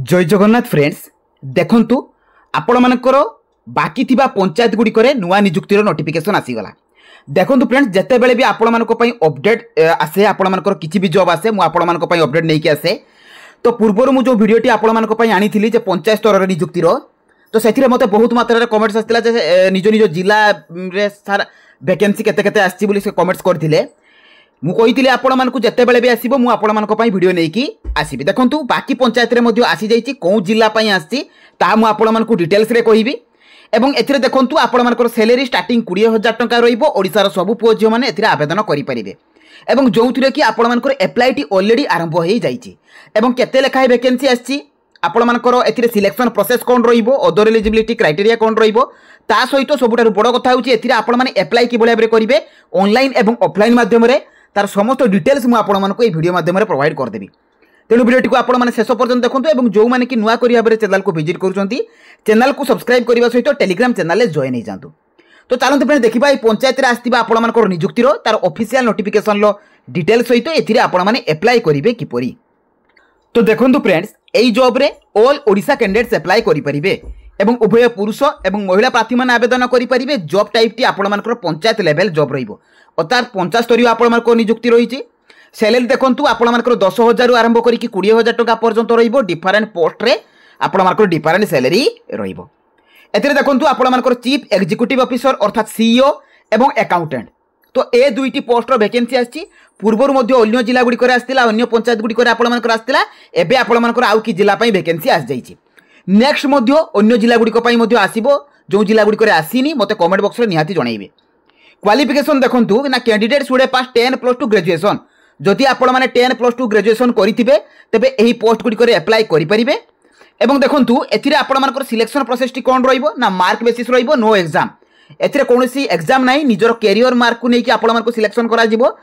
जय जगन्नाथ फ्रेंड्स देखंतु आपण मानकर बाकी थिबा पंचायत गुड़िकर नुआ निजुक्तिर नोटिफिकेशन आसीगला। देखंतु फ्रेंड्स जेते बेले भी आपण मानक पई अपडेट आसे आपण मानकर किछि भी जॉब आसे मु आपण मानक पई अपडेट नै कि आसे। तो पूर्वर मु जो वीडियोटी आपण मानक पई आनीथिली जे पंचायत स्तर रे निजुक्तिर तो सेथिरे मते बहुत मात्रा रे कमेंट्स आस्तिला जे निज निज जिला रे सार वैकेंसी केते केते आछि बोली से कमेंट्स करथिले। मु कहिथिले आपण मानकु जेते बेले भी आसीबो मु आपण मानक पई वीडियो नै कि आसीबी। देखंतु बाकी पंचायत रे मध्ये आसी जाईची कोन जिल्ला पई आछि ता मु आपण मानकु डिटेल्स रे कहिबी। एवं एथिरे देखंतु आपण मानकर सैलरी स्टार्टिंग 20,000 टंका रहिबो। ओडिसा रो सब पुओ झियो माने एथिरे आवेदन करि परिबे। एवं जोंथिरे कि आपण मानकर एप्लाईटी ऑलरेडी आरंभ होई जाईची। एवं केते लेखाय वैकेंसी आछि आपण मानकर एथिरे सिलेक्शन प्रोसेस कोन रहिबो, अदर एलिजिबिलिटी क्राइटेरिया कोन रहिबो, ता सहित सबुठारु बड़ कथा होउची एथिरे आपण माने एप्लाई कि बळे करिवे ऑनलाइन एवं ऑफलाइन माध्यम रे तार समस्त डिटेल्स मु आपण मानक ए वीडियो माध्यम रे प्रोवाइड कर देबी। तेणु वीडियोटी को आपण माने शेष पर्यंत देखंतु एवं जो माने कि नुआ करिया बरे चैनल को विजिट करूचंती चैनल को सब्सक्राइब करबा सहित टेलीग्राम चैनल ले जॉइन हे जांतु। तो चलंतु फ्रेंड देखिबा ए पंचायत रे आस्तिबा आपण मानकर नियुक्तिर तार ऑफिशियल नोटिफिकेशन लो डिटेल्स सहित एथिरे आपण माने अप्लाई करिवे किपरि। तो देखंतु फ्रेंड्स एई जॉब रे ऑल ओडिसा कैंडिडेट्स अप्लाई करि परिबे एवं उभय पुरुष एवं महिला प्रार्थी माने आवेदन करि परिबे। जॉब टाइप टी आपण मानकर पंचायत लेवल जॉब रहिबो अर्थात 50 स्तरीय आपण मानकर नियुक्ति रहिछि। सैलरी देखंतु आपण मानकर 10,000 आरंभ करी कि 20,000 टका पर्यंत रहिबो। डिफरेंट पोस्ट रे आपण मानकर डिफरेंट सैलरी रहिबो। एथिरे देखंतु आपण मानकर चीफ एग्जीक्यूटिव ऑफिसर अर्थात सीईओ एवं अकाउंटेंट तो ए दुईटी पोस्ट रो वैकेंसी आछि। पूर्वर मध्ये अन्य जिला गुडी करे आस्तिला, अन्य पंचायत गुडी करे आपण मानकर आस्तिला, एबे आपण मानकर आउ कि जिला पई वैकेंसी आस जाईछि। नेक्स्ट मध्ये अन्य जिला गुडी को पई मध्ये आसीबो। जो जिला गुडी करे आसीनी मते कमेंट बॉक्स रे निहाती जणाइबे। क्वालिफिकेशन देखंतु ना कैंडिडेट शुड पास 10+2 ग्रेजुएशन। जदि आपण माने 10+2 ग्रेजुएशन करिथिबे तबे एही पोस्ट गुडी करे अप्लाई करि परिबे। एवं देखंतु एथिरे आपण मानकर सिलेक्शन प्रोसेस टी कोन रहिबो ना मार्क बेसिस रहिबो, नो एग्जाम। एथिरे कोनोसी एग्जाम नाही, निजर कैरियर मार्क को नै कि आपण मानकर सिलेक्शन करा जिवो।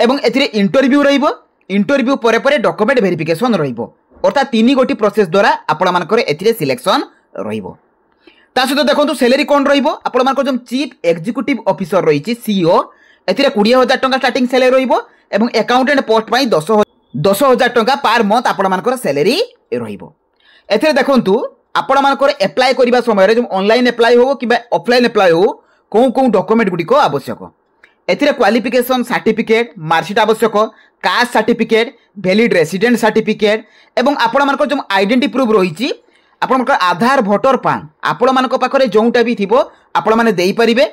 एवं एथिरे इंटरव्यू रहिबो। इंटरव्यू परे परे डॉक्यूमेंट वेरिफिकेशन रहिबो अर्थात 3 गोटी प्रोसेस द्वारा आपण मानकर एथिरे सिलेक्शन रहिबो। ता सहित देखंतु सैलरी कोन रहिबो आपण मानकर जो चीफ एग्जीक्यूटिव ऑफिसर रहिछि सीईओ एथिरे 20,000 टंका स्टार्टिंग सैलरी रहिबो एवं अकाउंटेंट पोस्ट पई 10,000 टंका पर मंथ आपण मानकर सैलरी रहिबो। एथिरे देखंतु आपण मानकर अप्लाई करिबा समय रे जो ऑनलाइन अप्लाई हो कि ऑफलाइन अप्लाई हो कोन डॉक्यूमेंट गुडी को आवश्यक। एथिरे क्वालिफिकेशन सर्टिफिकेट, मार्कशीट आवश्यक, caste certificate, valid resident certificate एवं आपण मानकर जो आइडेंटिटी प्रूफ रहिछि आपण मानकर आधार, वोटर पान आपण मानक पाखरे जोंटा भी थिबो आपण माने देई परिबे।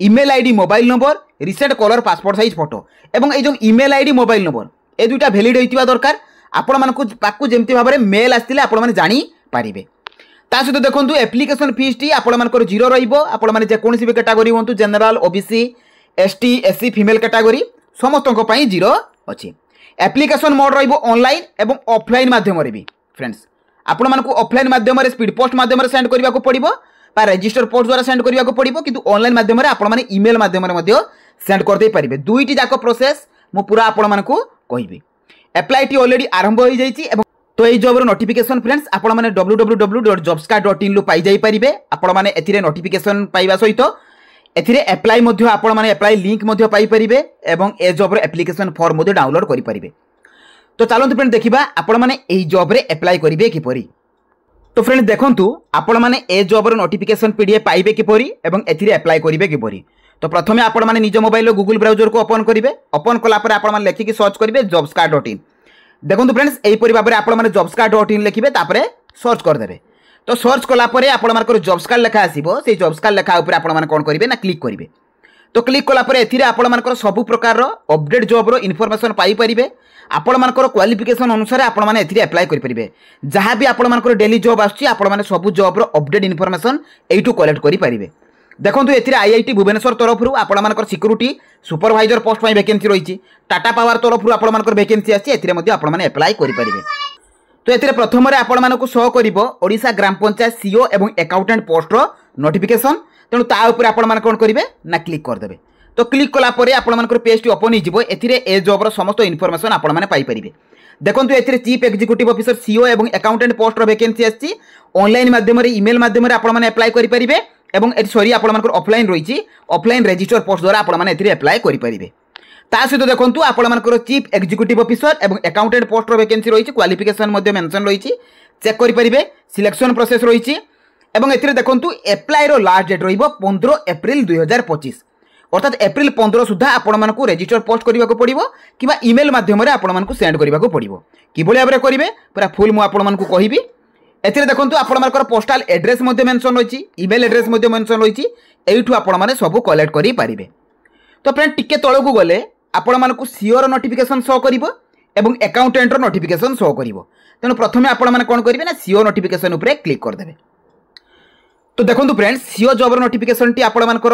Email ID, mobile number, recent colour passport size photo एवं ए जो ईमेल आईडी, मोबाइल नंबर ए दुइटा वैलिड होइतिबा दरकार। आपण मानकु पाकु जेमति भाबरे मेल आस्तिले आपण माने जानि पारिबे। ता सहित देखंतु एप्लिकेशन फीस टी आपण मानकर 0 रहिबो। आपण माने जे कोनसी भी कैटेगरी होंतु general, OBC, ST, SC, female category समस्तक पई 0 अछि। एप्लिकेशन मोड रहिबो ऑनलाइन एवं ऑफलाइन माध्यम रे भी। फ्रेंड्स आपण मानकु ऑफलाइन माध्यम रे स्पीड पोस्ट माध्यम रे सेंड करिवा को पड़िबो बा रजिस्टर पोस्ट द्वारा सेंड करिवा को पड़िबो, किंतु ऑनलाइन माध्यम रे आपण माने ईमेल माध्यम रे मध्ये सेंड कर दे परिबे। दुईटी जाको प्रोसेस मु पूरा आपण मानकु कहिबी। अप्लाई टी ऑलरेडी आरंभ होई जाईची एवं तो ए जॉब रो नोटिफिकेशन फ्रेंड्स आपण माने www.jobscard.in लो पाई जाई परिबे। आपण माने एथिरे नोटिफिकेशन पाइबा सहित एथिरे अप्लाई मध्ये आपण माने अप्लाई लिंक मध्ये पाई परिबे एवं ए जॉब रो एप्लिकेशन फॉर्म मध्ये डाउनलोड करि परिबे। तो चलंतु फ्रेंड देखिबा आपण माने एही जॉब रे अप्लाई करिवे किपरि। तो फ्रेंड देखंतु आपण माने ए जॉब रो नोटिफिकेशन पीडीएफ पाइबे किपरि एवं एथिरे अप्लाई करिवे किपरि। तो प्रथमे आपण माने निज मोबाइल रो गूगल ब्राउजर को ओपन करिवे। ओपन कला पर आपण माने लेखि कि सर्च करिवे jobscard.in। देखंतु फ्रेंड्स एही परि भाबरे आपण माने jobscard.in लिखिबे तापरे सर्च कर देबे। तो सर्च कला परे आपण मानकर जॉब्सकार्ड लेखा आसीबो। से जॉब्सकार्ड लेखा ऊपर आपण माने कोन करिवे ना क्लिक करिवे। तो क्लिक कला परे एथिरे आपण मानकर सब प्रकार रो अपडेट जॉब रो इन्फॉर्मेशन पाई परिबे। आपण मानकर क्वालिफिकेशन अनुसार आपण माने एथिरे अप्लाई करि परिबे। जहां भी आपण मानकर डेली जॉब आछि आपण माने सब जॉब रो अपडेट इन्फॉर्मेशन एइटू कलेक्ट करि परिबे। देखंतु एथिरे आईआईटी भुवनेश्वर तरफरु आपण मानकर सिक्यूरिटी सुपरवाइजर पोस्ट पई वैकेंसी रहिछि। टाटा पावर तरफरु आपण मानकर वैकेंसी आछि। एथिरे मध्ये आपण माने अप्लाई करि परिबे। तो एथिरे प्रथम रे आपण मानकु शो करिवो ओडिसा ग्राम पंचायत सीईओ एवं अकाउंटेंट पोस्ट रो नोटिफिकेशन। तेणु ता ऊपर आपण माने कोन करिवे ना क्लिक कर देबे। तो क्लिक कला परे आपण मानकर पेज टी ओपन हिजिवो। एथिरे ए जॉब रो समस्त इन्फॉर्मेशन आपण माने पाई परिबे। देखंतु एथिरे चीफ एग्जीक्यूटिव ऑफिसर सीईओ एवं अकाउंटेंट पोस्ट रो वैकेंसी आछि। ऑनलाइन माध्यम रे ईमेल माध्यम रे आपण माने अप्लाई करि परिबे एवं एथि सॉरी आपण मानकर ऑफलाइन रहिछि। ऑफलाइन रजिस्टर पोस्ट द्वारा आपण माने एथिरे अप्लाई करि परिबे। ता सहित देखंतु आपण मानकर चीफ एग्जीक्यूटिव ऑफिसर एवं अकाउंटेंट पोस्ट रो वैकेंसी रहिछि। क्वालिफिकेशन मध्ये मेंशन रहिछि। चेक करेंगे सिलेक्शन प्रोसेस रही एवं ए देखो एप्लाई लास्ट डेट रहा 15 एप्रिल 2025 अर्थात एप्रिल 15 सुधा आपण को रजिस्टर पोस्ट करने को पड़ो कि इमेल मध्यम आपण सेंड करने को पड़ो कि भाव में करेंगे पूरा फुल मुझे कहबी एथिरे देखंतु आपणमानकर पोस्टाल एड्रेस मध्ये मेंशन रही इमेल एड्रेस मध्ये मेंशन रही एठू आपण माने सब कलेक्ट करि पारिबे। तो फ्रेंड टिके तळकु गले आपण मानकु सीओर नोटिफिकेशन शो करिवो एवं अकाउंटेंट रो नोटिफिकेशन शो करिवो। तेणु प्रथमे आपण माने कोन करिवे ना सीओ नोटिफिकेशन उपरे क्लिक कर देबे। तो देखंतु फ्रेंड्स सीओ जॉब रो नोटिफिकेशन टी आपण मानकर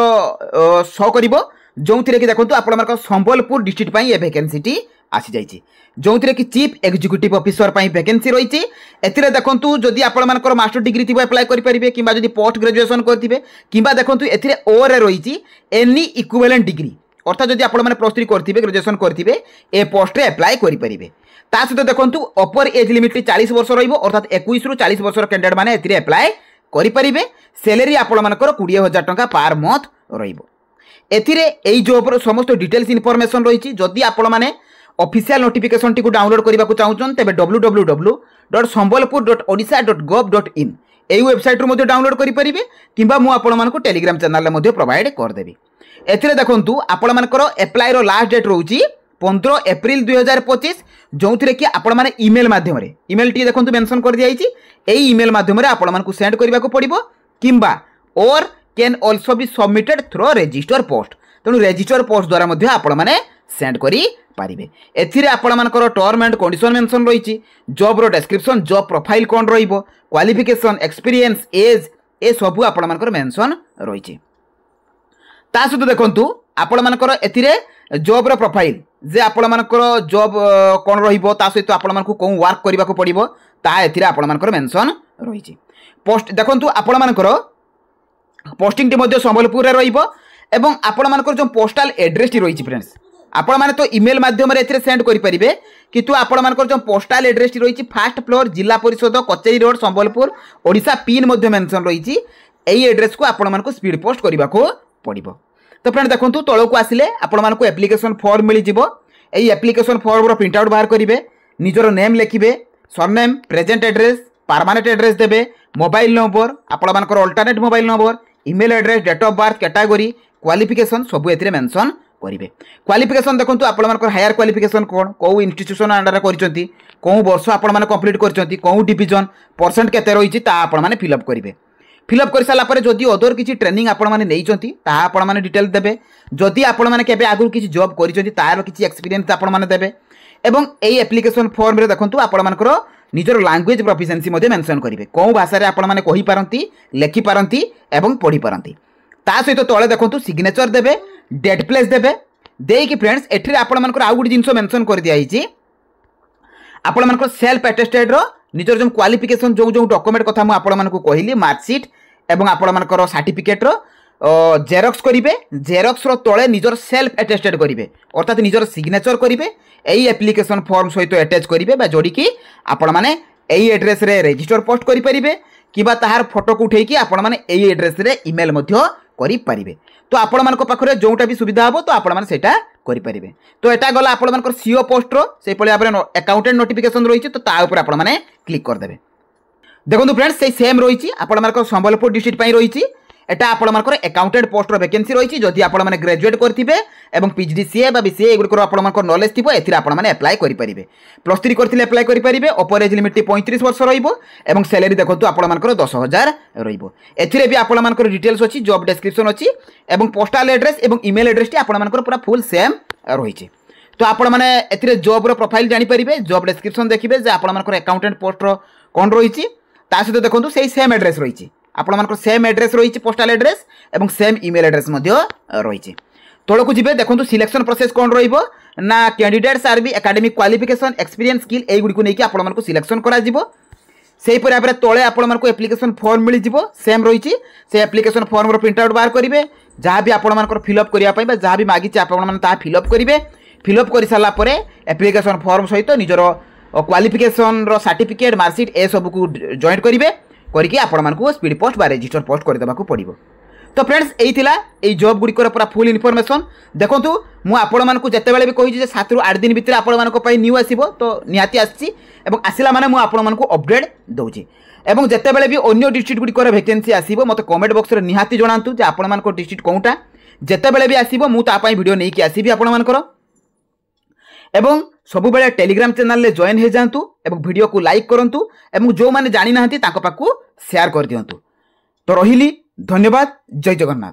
शो करिवो जोंथिरे कि देखंतु आपण मानकर संबलपुर डिस्ट्रिक्ट पई ए वैकेंसी टी आसी जाइए जो कि चीफ एग्जीक्यूटिव ऑफिसर पर वैकेंसी रही है। देखो जदि आपंकर मास्टर डिग्री थी अप्लाई करेंगे कि पोस्ट ग्रेजुएशन करेंगे कि देखो ए ओरे रही एनी इक्विवेलेंट डिग्री अर्थात जदि आप प्लस 3 करेंगे ग्रेजुएशन करेंगे ए पोस्ट रे अप्लाई करेंगे। ता सहित देखो अपर एज लिमिट 40 वर्ष रर्थात 21 रू 40 वर्ष कैंडिडेट मैंने अप्लाई करेंगे। सैलरी आपंकर 20,000 टंका पर मंथ रही जॉब समस्त डिटेल्स इनफॉरमेशन रही। जदि आपण मैंने ऑफिशियल नोटिफिकेशन टी को डाउनलोड करने को चाहूँ तेज www.sambalpur.odisha.gov.in यही वेबसाइट रू डाउनलोड करेंगे कि मुझे टेलीग्राम चैनल में प्रोवाइड करदेवी। एथिरे देखंतु आपणमानकर एप्लाई रो लास्ट डेट रोची 15 एप्रिल 2025 जो कि आपण माने ईमेल माध्यम रे ईमेल टी देखंतु मेंशन कर दिया जाइए एई ईमेल माध्यम रे आपण मानकु सेंड करबा को पड़िबो किंबा और can also be submitted through register post. तेणु रजिस्टर पोस्ट द्वारा मध्ये आपण माने सेंड करी पारिबे। एथिरे आपण मानकर टर्म एंड कंडीशन मेंशन रही जॉब रो डिस्क्रिप्शन जॉब प्रोफाइल कोन रहिबो क्वालिफिकेशन एक्सपीरियंस एज ए सबु आपण मानकर मेंशन रही। ता सहित देखंतु आपण मानकर एथिरे जॉब रो प्रोफाइल जे आपण मानकर जॉब कोन रहिबो ता सहित आपण मानकु कोन वर्क करबा को पड़िबो ता एथिरे आपण मानकर मेंशन रही। पोस्ट देखंतु आपण मानकर पोस्टिंग टी मध्ये संबलपुर रे रहिबो एवं आपण मानकर जो पोस्टल एड्रेस टी रही फ्रेंड्स आपण माने तो ईमेल माध्यम रे एथिरे सेंड करि परिबे किंतु आपण मानकर जो पोस्टल एड्रेस टी रही फर्स्ट फ्लोर जिला परिषद कचेरी रोड संबलपुर ओडिशा पिन मध्ये मेंशन रही एई एड्रेस को आपण मानकु स्पीड पोस्ट करबा को पड़िबो। तो फ्रेंड देखंतु तळकु आसिले आपण मानकु एप्लिकेशन फॉर्म मिली जिवो एई एप्लिकेशन फॉर्म रो प्रिंट आउट बाहर करिवे निजरो नेम लिखिबे surname present address permanent address देबे मोबाइल नंबर आपण मानकर alternate mobile number email address date of birth category qualification सब एथिरे मेंशन करेंगे। क्वालिफिकेशन देखो आपण मानकर हायर क्वालिफिकेशन कौन कौ इंस्टीट्यूशन अंडर करछंती कौ वर्ष आपण माने कंप्लीट करछंती कौ डिवीजन परसेंट केते रही आपण माने फिलअप करेंगे। फिलअप कर सारा पर जदि अदर किसी ट्रेनिंग आपण माने नैचंती ता आपण माने डिटेल देबे जदि आपण माने केबे आगु किसी जॉब करछंती तार किसी एक्सपीरियंस आपण माने देबे एवं एई एप्लिकेशन फॉर्म रे देखंतु आपण मानकर निजर लैंग्वेज प्रोफिशिएंसी मध्ये मेंशन करेंगे कौ भाषा रे आपण माने कहि पारंती लेखि पारंती एवं पढ़ी पारंती। ता सहित तळे देखंतु सिग्नेचर देबे डेट प्लेस देबे देकी फ्रेंड्स एठरे आपण मानकर आउ गुडी जिंस मेंशन कर दिया हिची आपण मानकर सेल्फ अटेस्टेड रो निजर जो क्वालिफिकेशन जो जो डॉक्यूमेंट कथा मु आपण मानकु कहिली मार्कशीट एवं आपण मानकर सर्टिफिकेट रो जेरॉक्स करिवे जेरॉक्स रो तळे निजर सेल्फ अटेस्टेड करिवे अर्थात निजर सिग्नेचर करिवे एई एप्लिकेशन फॉर्म सहित अटैच करिवे बा जोडी की आपण माने एई एड्रेस रे रजिस्टर पोस्ट करि परिबे किबा ताहार फोटो को उठेकी आपण माने एई एड्रेस रे ईमेल मध्य करि परिबे। तो आपण मानक पाखरे जोटा भी सुविधा हबो तो आपण माने सेटा करि परिबे। तो एटा गला आपण मानकर सीओ पोस्ट रो से पळे आपरे अकाउंटेंट नोटिफिकेशन रही तो ता ऊपर आपण माने क्लिक कर देबे। देखंतु फ्रेंड्स से सेम रही आपण मानकर संबलपुर डिस्ट्रिक्ट पई रही एटा आपण मानकर अकाउंटेंट पोस्ट रो वैकेंसी रही जदि आपण माने ग्रेजुएट करथिबे एवं पीजीडीसीए बा बीसीए एगुर आपण मानकर नॉलेज थिबो एथिरा आपण माने अप्लाई करि परिबे प्लस 3 करथिले अप्लाई करि परिबे अपर एज लिमिट 35 वर्ष रहिबो एवं सैलरी देखंतु आपण मानकर 10,000 रहिबो। एथिरे भी आपण मानकर डिटेल्स अछि जॉब डिस्क्रिप्शन अछि एवं पोस्टल एड्रेस एवं ईमेल एड्रेस टी आपण मानकर पूरा फुल सेम रहिछि। तो आपण माने एथिरे जॉब रो प्रोफाइल जानि परिबे जॉब डिस्क्रिप्शन देखिबे जे आपण मानकर अकाउंटेंट पोस्ट रो कोन रहिछि ता सहित देखंतु सेही सेम एड्रेस रहिछि आपण मानकर सेम एड्रेस रही पोस्टल एड्रेस एवं सेम ईमेल एड्रेस मध्य रही। तळकु जिबे देखंतु सिलेक्शन प्रोसेस कोन रहिबो ना कैंडिडेट्स आर बी एकेडमिक क्वालिफिकेशन एक्सपीरियंस स्किल एई गुडी को नेकी आपण मानकर सिलेक्शन करा जिवो सेही पर आबरे तळे आपण मानकर एप्लिकेशन फॉर्म मिली जिवो सेम रही से एप्लिकेशन फॉर्म रो प्रिंट आउट बाहर करिवे जहाँ भी आपण मानकर फिलअप करिया पई बा जहाँ भी मागिचे आपण माने ता फिलअप करिवे फिलअप करि साला परे एप्लिकेशन फॉर्म सहित निजर क्वालिफिकेशन रो सर्टिफिकेट मार्कशीट ए सब को जॉइन करिवे करके आपण मानकु स्पीड पोस्ट बा रजिस्टर पोस्ट कर देबा को पड़िबो। तो फ्रेंड्स यही जॉब गुड़िकर पूरा फुल इनफॉरमेशन देखो मुझे आपण मानक जितेबाला भी कही 7 ରୁ 8 दिन भितर आपण मानक न्यू आसो तो निहाती आसला मैंने मुझे आपण मानक अपडेट दूसरी एवं जितेबाला भी अन्य डिस्ट्रिक्ट गुड़िकर भैकेंसी आसो मत कमेंट बॉक्स में निहाती जनातु जे आपण मानक डिस्ट्रिक्ट कौटा जितेबाला भी आसो मुझे वीडियो नहीं कि आसबि आपण मानकर एवं सबुबले टेलीग्राम चैनल रे जॉइन हो जातु एवं वीडियो को लाइक करंतु एवं जो माने जानि नाहंती ताको पाकू शेयर कर दियंतु। तो रहिली धन्यवाद। जय जगन्नाथ।